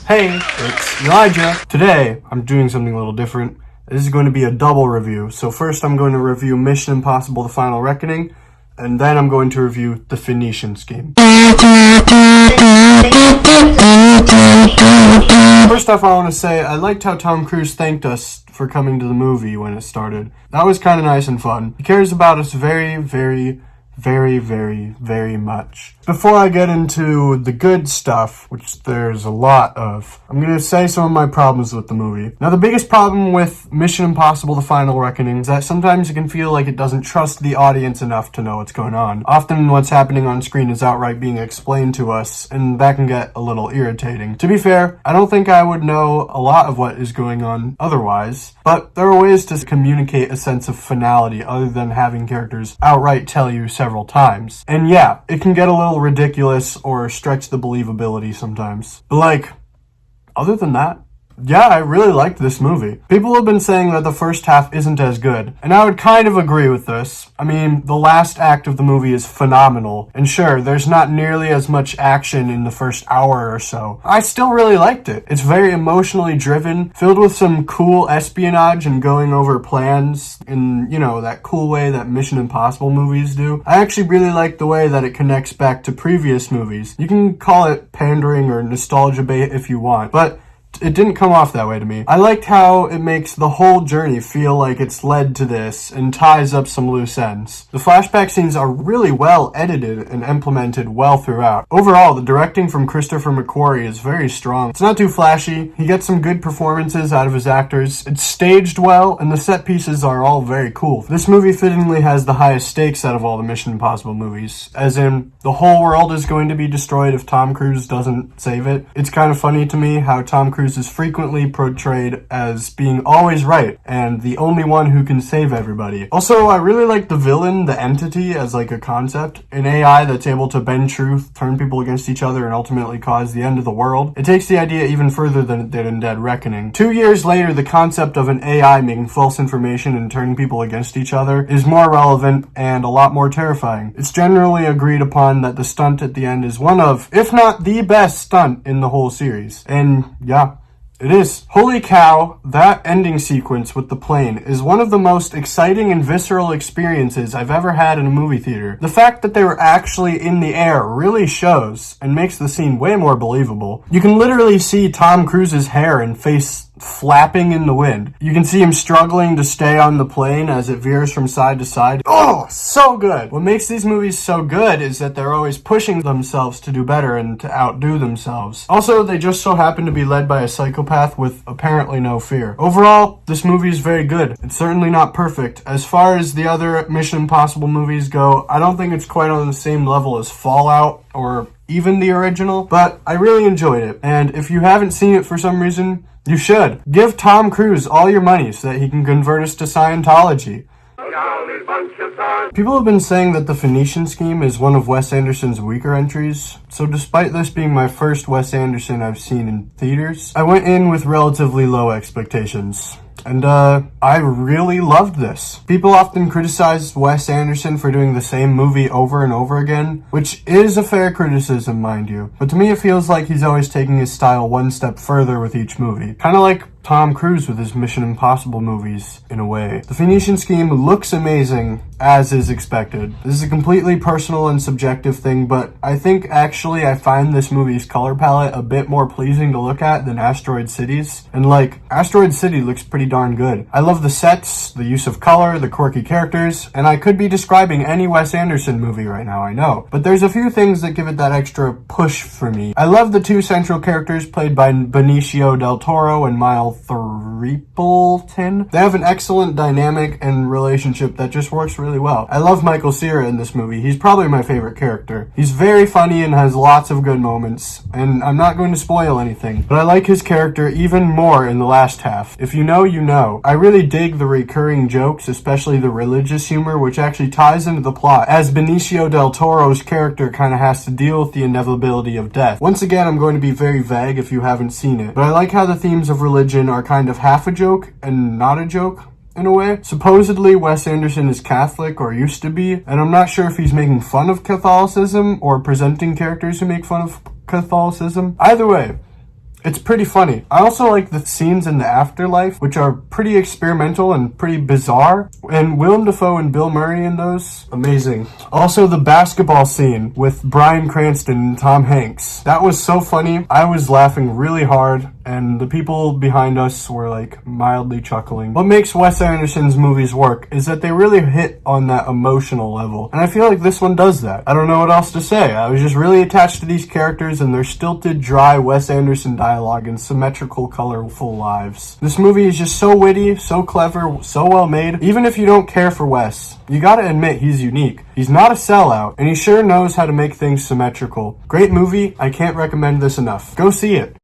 Hey, it's Elijah. Today, I'm doing something a little different. This is going to be a double review. So first I'm going to review Mission Impossible: The Final Reckoning, and then I'm going to review the Phoenician scheme. First off, I want to say I liked how Tom Cruise thanked us for coming to the movie when it started. That was kind of nice and fun. He cares about us very, very much. Before I get into the good stuff, which there's a lot of, I'm going to say some of my problems with the movie. Now, the biggest problem with Mission Impossible: The Final Reckoning is that sometimes it can feel like it doesn't trust the audience enough to know what's going on. Often what's happening on screen is outright being explained to us, and that can get a little irritating. To be fair, I don't think I would know a lot of what is going on otherwise, but there are ways to communicate a sense of finality other than having characters outright tell you several times. And yeah, it can get a little ridiculous or stretch the believability sometimes. But other than that, yeah, I really liked this movie. People have been saying that the first half isn't as good, and I would kind of agree with this. I mean, the last act of the movie is phenomenal, and sure, there's not nearly as much action in the first hour or so. I still really liked it. It's very emotionally driven, filled with some cool espionage and going over plans in, that cool way that Mission Impossible movies do. I actually really like the way that it connects back to previous movies. You can call it pandering or nostalgia bait if you want, but it didn't come off that way to me. I liked how it makes the whole journey feel like it's led to this and ties up some loose ends. The flashback scenes are really well edited and implemented well throughout. Overall, the directing from Christopher McQuarrie is very strong. It's not too flashy, he gets some good performances out of his actors, it's staged well, and the set pieces are all very cool. This movie fittingly has the highest stakes out of all the Mission Impossible movies, as in, the whole world is going to be destroyed if Tom Cruise doesn't save it. It's kind of funny to me how Tom Cruise is frequently portrayed as being always right and the only one who can save everybody. Also, I really like the villain, the entity, as a concept. An AI that's able to bend truth, turn people against each other, and ultimately cause the end of the world. It takes the idea even further than it did in Dead Reckoning. 2 years later, the concept of an AI making false information and turning people against each other is more relevant and a lot more terrifying. It's generally agreed upon that the stunt at the end is one of, if not the best stunt in the whole series. And yeah, it is. Holy cow, that ending sequence with the plane is one of the most exciting and visceral experiences I've ever had in a movie theater. The fact that they were actually in the air really shows and makes the scene way more believable. You can literally see Tom Cruise's hair and face flapping in the wind. You can see him struggling to stay on the plane as it veers from side to side. Oh, so good! What makes these movies so good is that they're always pushing themselves to do better and to outdo themselves. Also, they just so happen to be led by a psychopath with apparently no fear. Overall, this movie is very good. It's certainly not perfect. As far as the other Mission Impossible movies go, I don't think it's quite on the same level as Fallout or even the original, but I really enjoyed it. And if you haven't seen it for some reason, you should. Give Tom Cruise all your money so that he can convert us to Scientology. People have been saying that the Phoenician scheme is one of Wes Anderson's weaker entries, so despite this being my first Wes Anderson I've seen in theaters, I went in with relatively low expectations. And I really loved this. People often criticize Wes Anderson for doing the same movie over and over again, which is a fair criticism, mind you. But to me it feels like he's always taking his style one step further with each movie. Kinda like Tom Cruise with his Mission Impossible movies, in a way. The Phoenician scheme looks amazing, as is expected. This is a completely personal and subjective thing, but I think actually I find this movie's color palette a bit more pleasing to look at than Asteroid City's. And Asteroid City looks pretty darn good. I love the sets, the use of color, the quirky characters, and I could be describing any Wes Anderson movie right now, I know. But there's a few things that give it that extra push for me. I love the two central characters played by Benicio del Toro and Miles Threepleton. They have an excellent dynamic and relationship that just works really well. I love Michael Cera in this movie. He's probably my favorite character. He's very funny and has lots of good moments, and I'm not going to spoil anything, but I like his character even more in the last half. If you know, you know. I really dig the recurring jokes, especially the religious humor, which actually ties into the plot, as Benicio del Toro's character kind of has to deal with the inevitability of death. Once again, I'm going to be very vague if you haven't seen it, but I like how the themes of religion are kind of half a joke and not a joke. in a way. Supposedly, Wes Anderson is Catholic, or used to be, and I'm not sure if he's making fun of Catholicism or presenting characters who make fun of Catholicism. Either way, It's pretty funny. I also like the scenes in the afterlife, which are pretty experimental and pretty bizarre. And Willem Dafoe and Bill Murray in those, amazing. Also, the basketball scene with Bryan Cranston and Tom Hanks. That was so funny. I was laughing really hard, and the people behind us were like mildly chuckling. What makes Wes Anderson's movies work is that they really hit on that emotional level. And I feel like this one does that. I don't know what else to say. I was just really attached to these characters and their stilted, dry Wes Anderson dialogue and symmetrical, colorful lives. This movie is just so witty, so clever, so well made. Even if you don't care for Wes, you gotta admit he's unique. He's not a sellout, and he sure knows how to make things symmetrical. Great movie. I can't recommend this enough. Go see it.